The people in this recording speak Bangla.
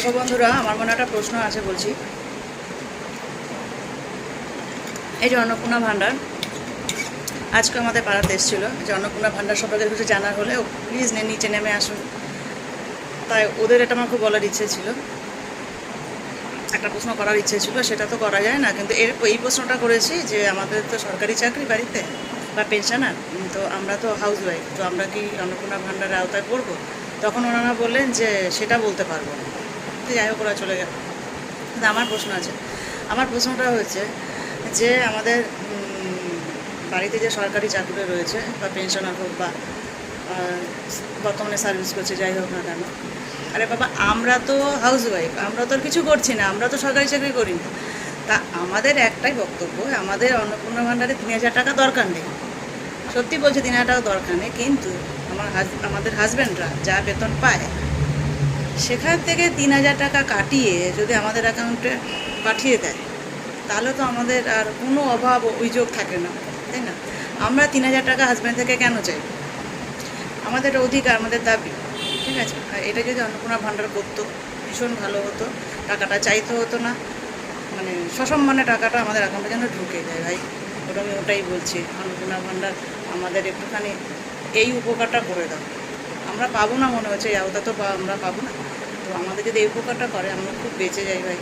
দেখো বন্ধুরা, আমার মনে একটা প্রশ্ন আছে, বলছি। এই যে অন্নপূর্ণা ভাণ্ডার আজকে আমাদের পাড়াতে এসেছিল, যে অন্নপূর্ণা ভাণ্ডার সম্পর্কে কিছু জানার হলেও প্লিজ নিচে নেমে আসুন। তাই ওদের এটা আমার খুব বলার ইচ্ছে ছিল, একটা প্রশ্ন করার ইচ্ছে ছিল, সেটা তো করা যায় না, কিন্তু এই প্রশ্নটা করেছি যে আমাদের তো সরকারি চাকরি বাড়িতে বা পেনশনার, তো আমরা তো হাউস ওয়াইফ, তো আমরা কি অন্নপূর্ণা ভাণ্ডারের আওতায় পড়বো? তখন ওনারা বললেন যে সেটা বলতে পারবো না। যাই হোক, ওরা চলে গেল। কিন্তু আমার প্রশ্ন আছে, আমার প্রশ্নটা হচ্ছে যে আমাদের বাড়িতে যে সরকারি চাকরি রয়েছে বা পেনশনার হোক বা বর্তমানে সার্ভিস করছে, যাই হোক না কেন, আরে বাবা, আমরা তো হাউস ওয়াইফ, আমরা তো আর কিছু করছি না, আমরা তো সরকারি চাকরি করি না। তা আমাদের একটাই বক্তব্য, আমাদের অন্নপূর্ণা ভাণ্ডারে ৩,০০০ টাকা দরকার নেই। সত্যি বলছি, ৩,০০০ টাকা দরকার নেই, কিন্তু আমাদের হাজব্যান্ডরা যা বেতন পায় সেখান থেকে ৩,০০০ টাকা কাটিয়ে যদি আমাদের অ্যাকাউন্টে পাঠিয়ে দেয়, তাহলে তো আমাদের আর কোনো অভাব অভিযোগ থাকে না, তাই না? আমরা ৩,০০০ টাকা হাজব্যান্ড থেকে কেন চাই? আমাদের অধিকার, আমাদের দাবি, ঠিক আছে? আর এটা যদি অন্নপূর্ণা ভাণ্ডার করতো, ভীষণ ভালো হতো। টাকাটা চাইতে হতো না, মানে সসম্মানে টাকাটা আমাদের অ্যাকাউন্টে যেন ঢুকে যায় ভাই। আমি ওটাই বলছি, অন্নপূর্ণা ভাণ্ডার আমাদের একটুখানি এই উপকারটা করে দাও। আমরা পাবো না মনে হচ্ছে, এই আওতা তো আমরা পাবো না, তো আমাদের যদি এই উপকারটা করে আমরা খুব বেঁচে যাই ভাই।